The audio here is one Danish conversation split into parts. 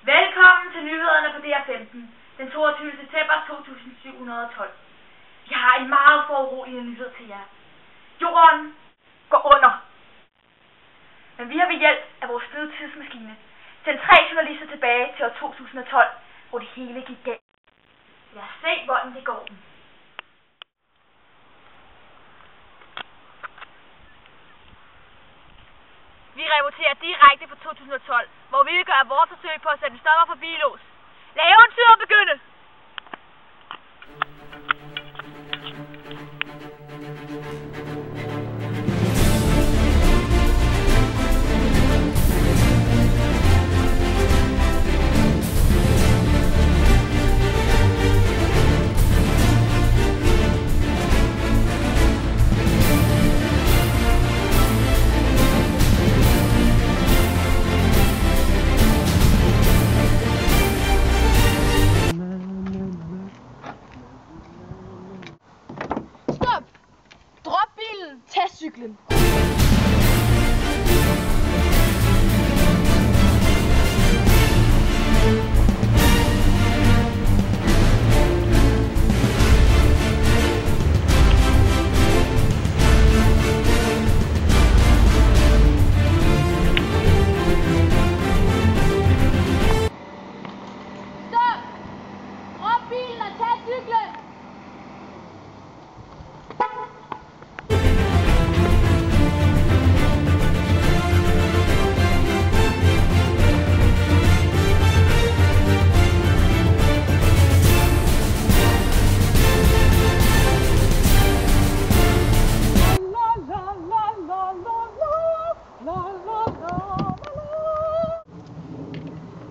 Velkommen til nyhederne på DR15 den 22. september 2712. Vi har en meget foruroligende nyhed til jer. Jorden går under. Men vi har ved hjælp af vores fede tidsmaskine sendt 3 journalister tilbage til år 2012, hvor det hele gik galt. Lad os se, hvordan det går dem. Vi rapporterer direkte fra 2012, hvor vi vil gøre vores forsøg på at sætte en stopper for bilås. Lad eventyret begynde! Drop bilen, tag cyklen. Stop! Drop bilen og tag cyklen.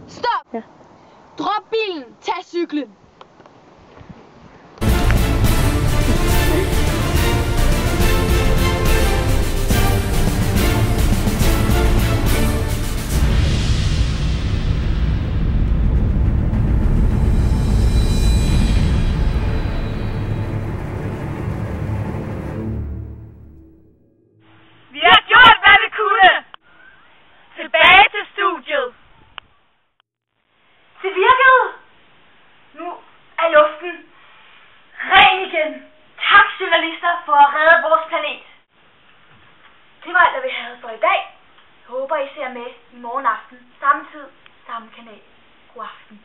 Stop! Ja. Drop bilen, tag cyklen. Vi har gjort, hvad vi kunne! Tilbage til studiet! Det virkede! Nu er luften ren igen. Tak, journalister, for at redde vores planet. Det var alt, hvad vi havde for i dag. Jeg håber, I ser med i morgen aften. Samme tid, samme kanal. God aften.